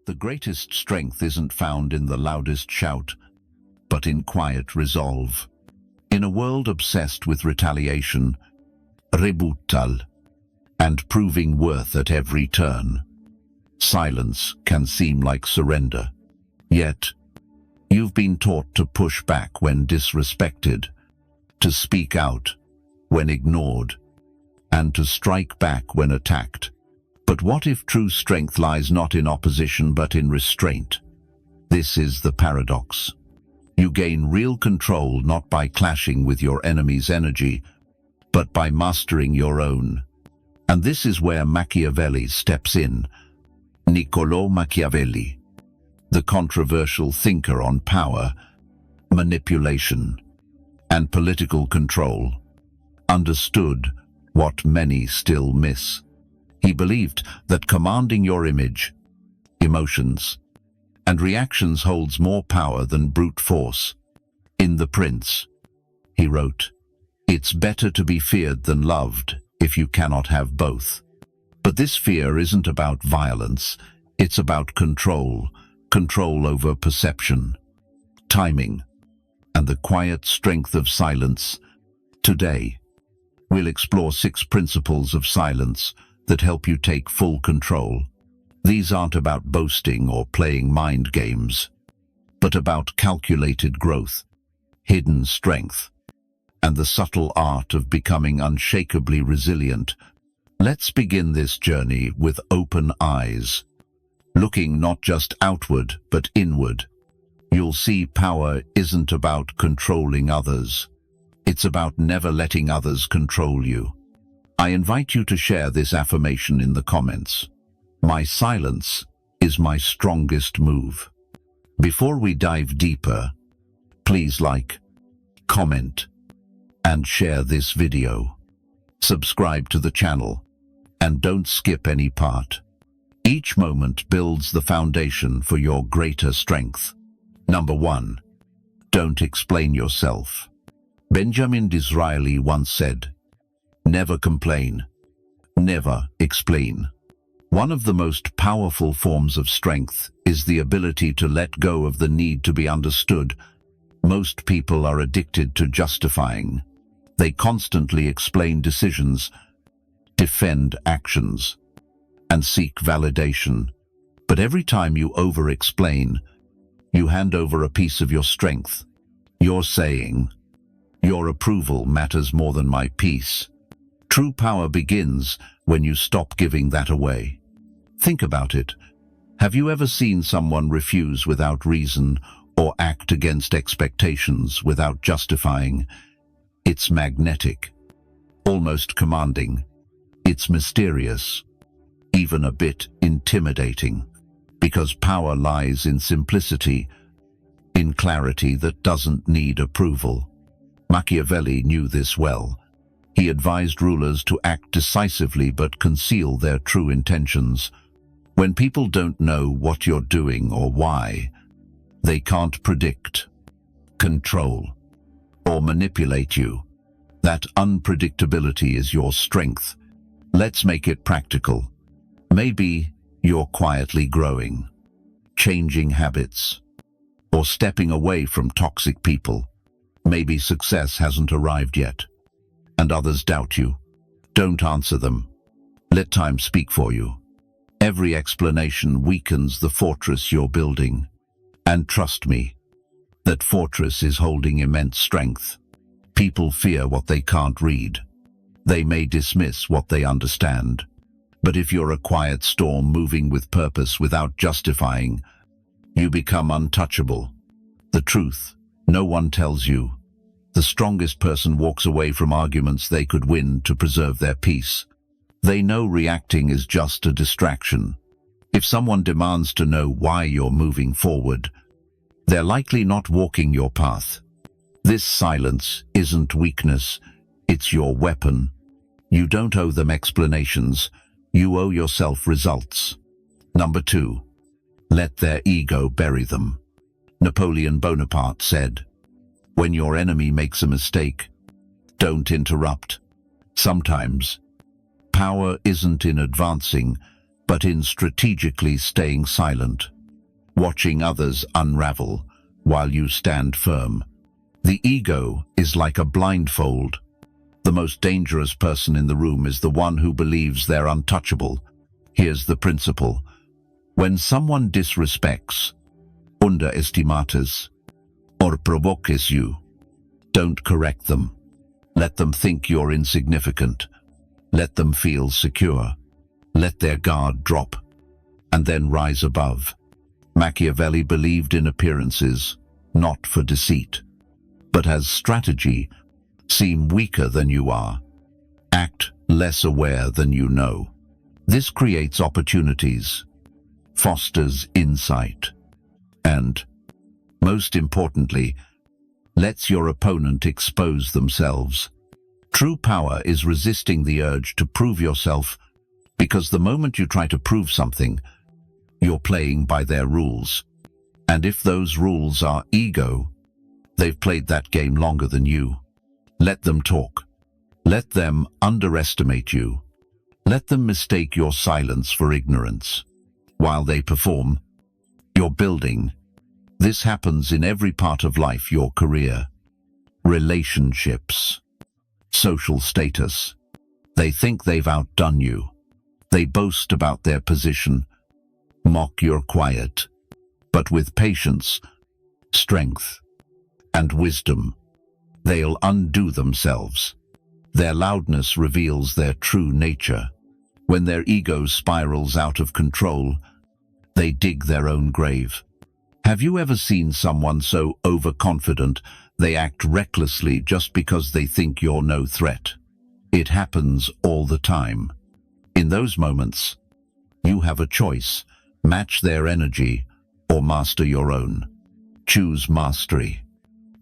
The greatest strength isn't found in the loudest shout, but in quiet resolve. In a world obsessed with retaliation, rebuttal, and proving worth at every turn, silence can seem like surrender. Yet, you've been taught to push back when disrespected, to speak out when ignored, and to strike back when attacked. But what if true strength lies not in opposition but in restraint? This is the paradox. You gain real control not by clashing with your enemy's energy, but by mastering your own. And this is where Machiavelli steps in. Niccolò Machiavelli, the controversial thinker on power, manipulation, and political control, understood what many still miss. He believed that commanding your image, emotions, and reactions holds more power than brute force. In The Prince, he wrote, "It's better to be feared than loved if you cannot have both." But this fear isn't about violence, it's about control over perception, timing, and the quiet strength of silence. Today, we'll explore 6 principles of silence that help you take full control. These aren't about boasting or playing mind games, but about calculated growth, hidden strength, and the subtle art of becoming unshakably resilient. Let's begin this journey with open eyes, looking not just outward but inward. You'll see power isn't about controlling others. It's about never letting others control you. I invite you to share this affirmation in the comments. My silence is my strongest move. Before we dive deeper, please like, comment, and share this video. Subscribe to the channel, and don't skip any part. Each moment builds the foundation for your greater strength. Number 1. Don't explain yourself. Benjamin Disraeli once said, "Never complain, never explain." One of the most powerful forms of strength is the ability to let go of the need to be understood. Most people are addicted to justifying. They constantly explain decisions, defend actions, and seek validation. But every time you over-explain, you hand over a piece of your strength. You're saying, "Your approval matters more than my peace." True power begins when you stop giving that away. Think about it. Have you ever seen someone refuse without reason or act against expectations without justifying? It's magnetic, almost commanding. It's mysterious, even a bit intimidating, because power lies in simplicity, in clarity that doesn't need approval. Machiavelli knew this well. He advised rulers to act decisively but conceal their true intentions. When people don't know what you're doing or why, they can't predict, control, or manipulate you. That unpredictability is your strength. Let's make it practical. Maybe you're quietly growing, changing habits, or stepping away from toxic people. Maybe success hasn't arrived yet, and others doubt you. Don't answer them. Let time speak for you. Every explanation weakens the fortress you're building. And trust me, that fortress is holding immense strength. People fear what they can't read. They may dismiss what they understand. But if you're a quiet storm moving with purpose without justifying, you become untouchable. The truth, no one tells you. The strongest person walks away from arguments they could win to preserve their peace. They know reacting is just a distraction. If someone demands to know why you're moving forward, they're likely not walking your path. This silence isn't weakness, it's your weapon. You don't owe them explanations, you owe yourself results. Number 2. Let their ego bury them. Napoleon Bonaparte said, "When your enemy makes a mistake, don't interrupt." Sometimes, power isn't in advancing, but in strategically staying silent. watching others unravel while you stand firm. The ego is like a blindfold. The most dangerous person in the room is the one who believes they're untouchable. Here's the principle. When someone disrespects, underestimates, or provokes you, don't correct them. Let them think you're insignificant. Let them feel secure. Let their guard drop, and then rise above. Machiavelli believed in appearances, not for deceit, but as strategy. Seem weaker than you are. Act less aware than you know. This creates opportunities, fosters insight, and, most importantly, lets your opponent expose themselves. True power is resisting the urge to prove yourself, because the moment you try to prove something, you're playing by their rules. And if those rules are ego, they've played that game longer than you. Let them talk. Let them underestimate you. Let them mistake your silence for ignorance. While they perform, you're building. This happens in every part of life: your career, relationships, social status. They think they've outdone you. They boast about their position, mock your quiet. But with patience, strength, and wisdom, they'll undo themselves. Their loudness reveals their true nature. When their ego spirals out of control, they dig their own grave. Have you ever seen someone so overconfident they act recklessly just because they think you're no threat? It happens all the time. In those moments, you have a choice: match their energy or master your own. Choose mastery.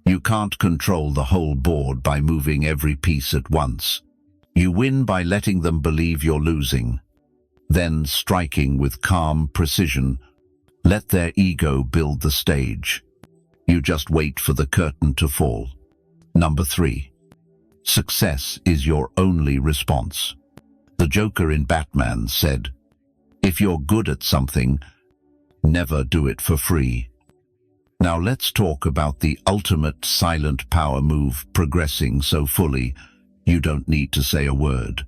You can't control the whole board by moving every piece at once. You win by letting them believe you're losing, then striking with calm precision. Let their ego build the stage. You just wait for the curtain to fall. Number 3. Success is your only response. The Joker in Batman said, "If you're good at something, never do it for free." Now let's talk about the ultimate silent power move, progressing so fully you don't need to say a word.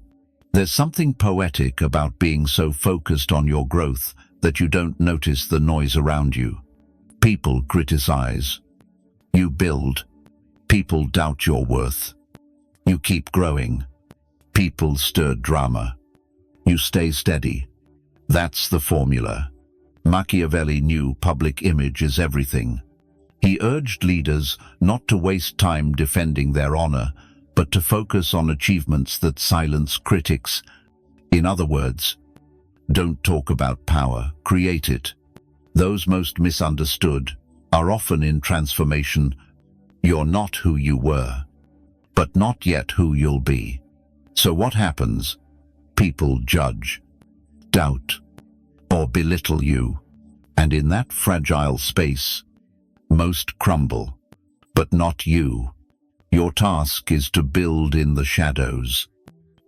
There's something poetic about being so focused on your growth that you don't notice the noise around you. People criticize. You build. People doubt your worth. You keep growing. People stir drama. You stay steady. That's the formula. Machiavelli knew public image is everything. He urged leaders not to waste time defending their honor, but to focus on achievements that silence critics. In other words, don't talk about power, create it. Those most misunderstood are often in transformation. You're not who you were, but not yet who you'll be. So what happens? People judge, doubt, or belittle you. And in that fragile space, most crumble, but not you. Your task is to build in the shadows.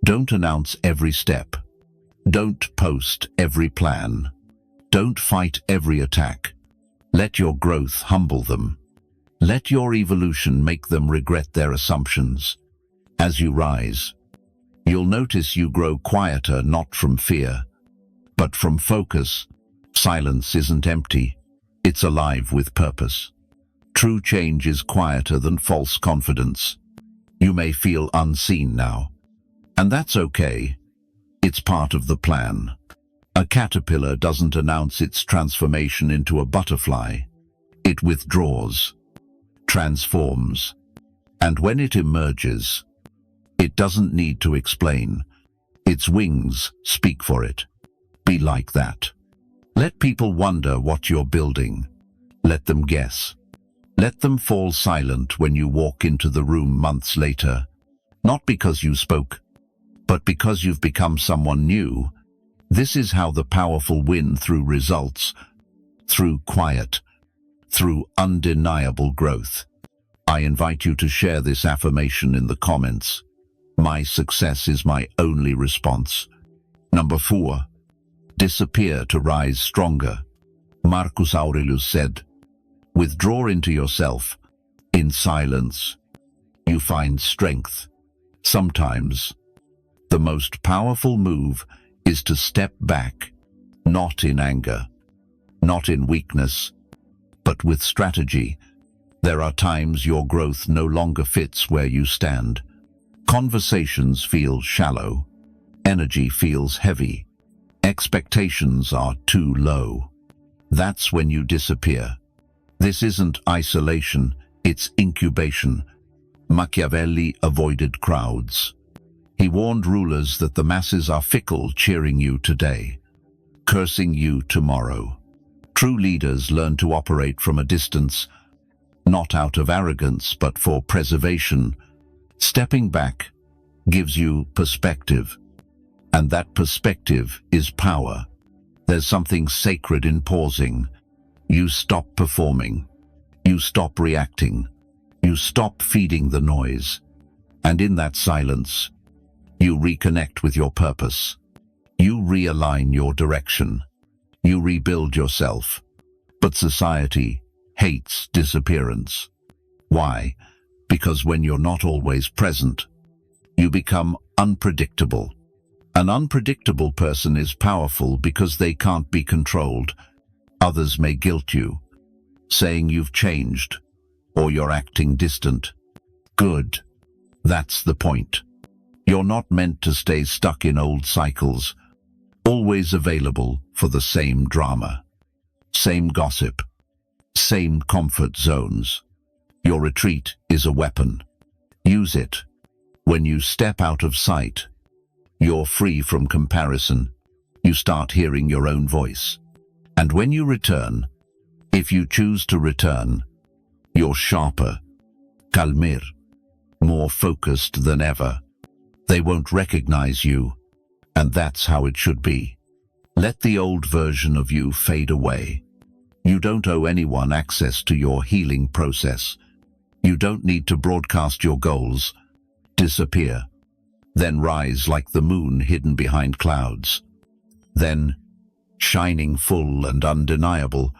Don't announce every step. Don't post every plan. Don't fight every attack. Let your growth humble them. Let your evolution make them regret their assumptions. As you rise, you'll notice you grow quieter, not from fear, but from focus. Silence isn't empty. It's alive with purpose. True change is quieter than false confidence. You may feel unseen now, and that's okay. It's part of the plan. A caterpillar doesn't announce its transformation into a butterfly. It withdraws, transforms, and when it emerges, it doesn't need to explain. Its wings speak for it. Be like that. Let people wonder what you're building. Let them guess. Let them fall silent when you walk into the room months later, not because you spoke, but because you've become someone new. This is how the powerful win: through results, through quiet, through undeniable growth. I invite you to share this affirmation in the comments. My success is my only response. Number 4. Disappear to rise stronger. Marcus Aurelius said, "Withdraw into yourself. In silence, you find strength." Sometimes, the most powerful move is to step back, not in anger, not in weakness, but with strategy. There are times your growth no longer fits where you stand. Conversations feel shallow. Energy feels heavy. Expectations are too low. That's when you disappear. This isn't isolation, it's incubation. Machiavelli avoided crowds. He warned rulers that the masses are fickle, cheering you today, cursing you tomorrow. True leaders learn to operate from a distance, not out of arrogance, but for preservation. Stepping back gives you perspective, and that perspective is power. There's something sacred in pausing. You stop performing. You stop reacting. You stop feeding the noise. And in that silence, you reconnect with your purpose. You realign your direction. You rebuild yourself. But society hates disappearance. Why? Because when you're not always present, you become unpredictable. An unpredictable person is powerful because they can't be controlled. Others may guilt you, saying you've changed, or you're acting distant. Good. That's the point. You're not meant to stay stuck in old cycles, always available for the same drama, same gossip, same comfort zones. Your retreat is a weapon. Use it. When you step out of sight, you're free from comparison. You start hearing your own voice. And when you return, if you choose to return, you're sharper, calmer, more focused than ever. They won't recognize you, and that's how it should be. Let the old version of you fade away. You don't owe anyone access to your healing process. You don't need to broadcast your goals. Disappear. Then rise like the moon hidden behind clouds. Then, shining full and undeniable,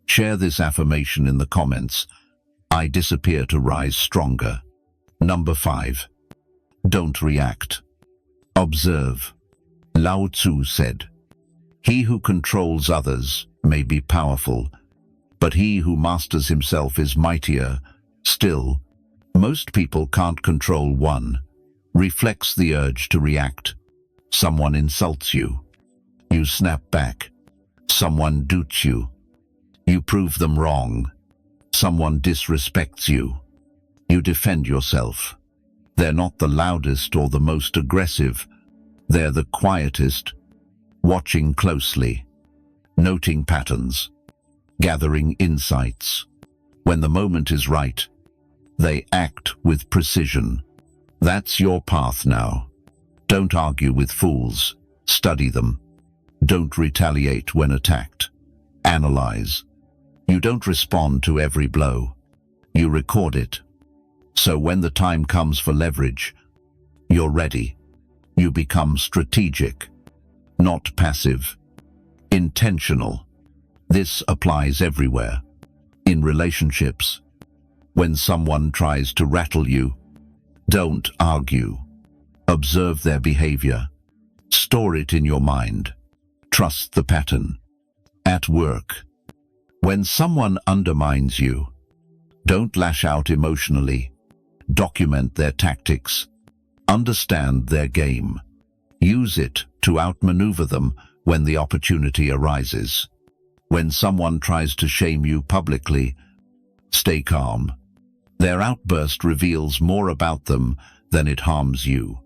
share this affirmation in the comments. I disappear to rise stronger. Number 5. Don't react. Observe. Lao Tzu said, "He who controls others may be powerful, but he who masters himself is mightier." Still, most people can't control one. Reflects the urge to react. Someone insults you. You snap back. Someone dupes you. You prove them wrong. Someone disrespects you. You defend yourself. They're not the loudest or the most aggressive. They're the quietest, watching closely, noting patterns, gathering insights. When the moment is right, they act with precision. That's your path now. Don't argue with fools. Study them. Don't retaliate when attacked. Analyze. You don't respond to every blow. You record it. So when the time comes for leverage, you're ready. You become strategic, not passive. Intentional. This applies everywhere. In relationships, when someone tries to rattle you, don't argue. Observe their behavior. Store it in your mind. Trust the pattern. At work, when someone undermines you, don't lash out emotionally. Document their tactics. Understand their game. Use it to outmaneuver them when the opportunity arises. When someone tries to shame you publicly, stay calm. Their outburst reveals more about them than it harms you.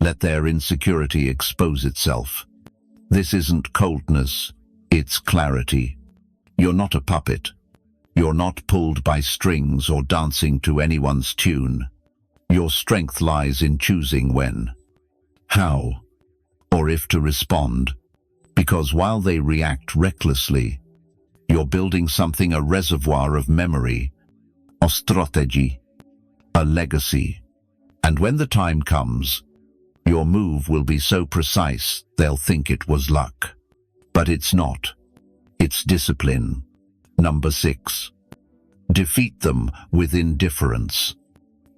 Let their insecurity expose itself. This isn't coldness, it's clarity. You're not a puppet. You're not pulled by strings or dancing to anyone's tune. Your strength lies in choosing when, how, or if to respond. Because while they react recklessly, you're building something, a reservoir of memory, a strategy, a legacy. And when the time comes, your move will be so precise they'll think it was luck. But it's not. It's discipline. Number 6. Defeat them with indifference.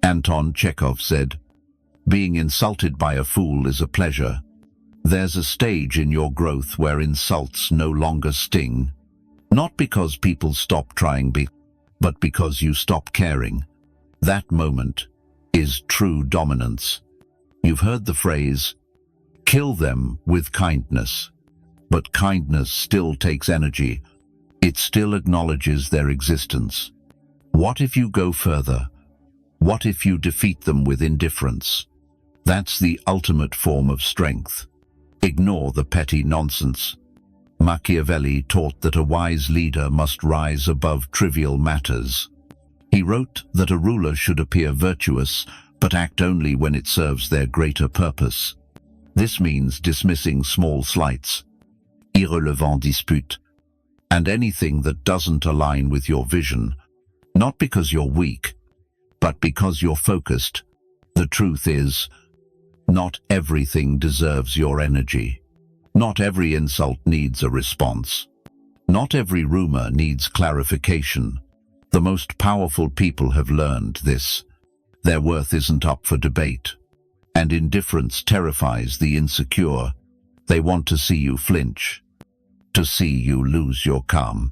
Anton Chekhov said, "Being insulted by a fool is a pleasure. There's a stage in your growth where insults no longer sting. Not because people stop trying, but because you stop caring. That moment is true dominance." You've heard the phrase, "Kill them with kindness." But kindness still takes energy. It still acknowledges their existence. What if you go further? What if you defeat them with indifference? That's the ultimate form of strength. Ignore the petty nonsense. Machiavelli taught that a wise leader must rise above trivial matters. He wrote that a ruler should appear virtuous, but act only when it serves their greater purpose. This means dismissing small slights, irrelevant disputes, and anything that doesn't align with your vision, not because you're weak, but because you're focused. The truth is, not everything deserves your energy. Not every insult needs a response. Not every rumor needs clarification. The most powerful people have learned this. Their worth isn't up for debate. And indifference terrifies the insecure. They want to see you flinch, to see you lose your calm.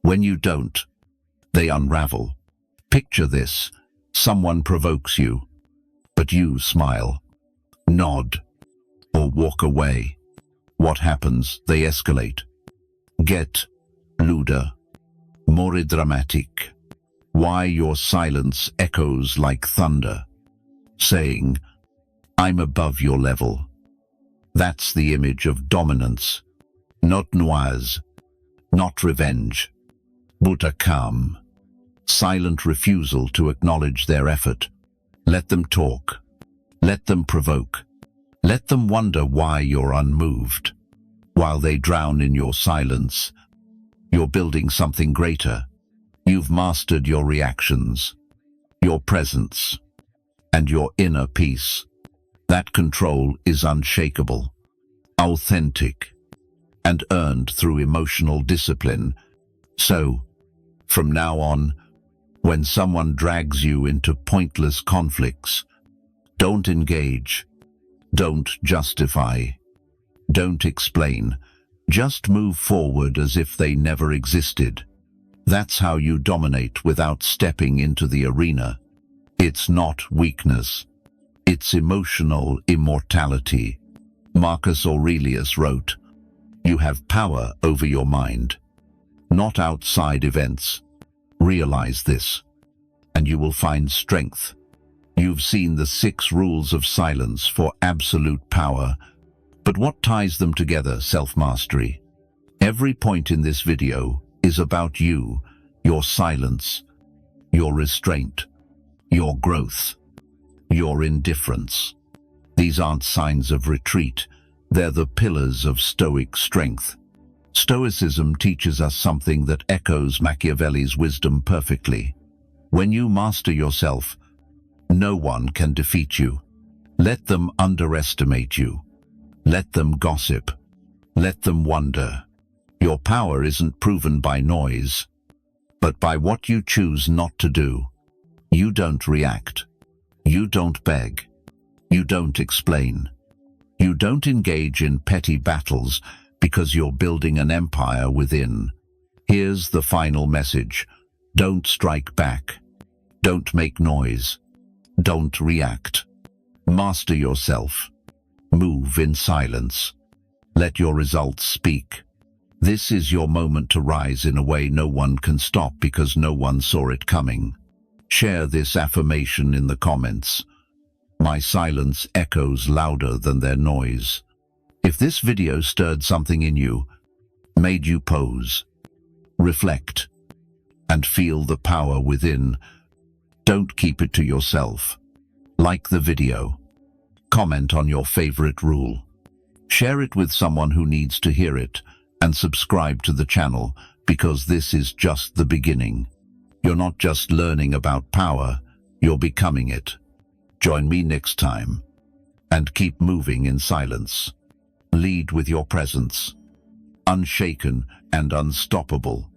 When you don't, they unravel. Picture this. Someone provokes you, but you smile, nod, or walk away. What happens? They escalate. Get luder, more dramatic. Why your silence echoes like thunder, saying, "I'm above your level." That's the image of dominance. Not noise, not revenge, but a calm, silent refusal to acknowledge their effort. Let them talk. Let them provoke. Let them wonder why you're unmoved. While they drown in your silence, you're building something greater. You've mastered your reactions, your presence, and your inner peace. That control is unshakable, authentic, and earned through emotional discipline. So, from now on, when someone drags you into pointless conflicts, don't engage, don't justify, don't explain. Just move forward as if they never existed. That's how you dominate without stepping into the arena. It's not weakness. It's emotional immortality. Marcus Aurelius wrote, "You have power over your mind, not outside events. Realize this, and you will find strength." You've seen the 6 rules of silence for absolute power, but what ties them together? Self-mastery. Every point in this video is about you, your silence, your restraint, your growth, your indifference. These aren't signs of retreat. They're the pillars of Stoic strength. Stoicism teaches us something that echoes Machiavelli's wisdom perfectly. When you master yourself, no one can defeat you. Let them underestimate you. Let them gossip. Let them wonder. Your power isn't proven by noise, but by what you choose not to do. You don't react. You don't beg. You don't explain. You don't engage in petty battles because you're building an empire within. Here's the final message. Don't strike back. Don't make noise. Don't react. Master yourself. Move in silence. Let your results speak. This is your moment to rise in a way no one can stop because no one saw it coming. Share this affirmation in the comments. My silence echoes louder than their noise. If this video stirred something in you, made you pause, reflect, and feel the power within, don't keep it to yourself. Like the video. Comment on your favorite rule. Share it with someone who needs to hear it, and subscribe to the channel, because this is just the beginning. You're not just learning about power, you're becoming it. Join me next time, and keep moving in silence. Lead with your presence. unshaken and unstoppable.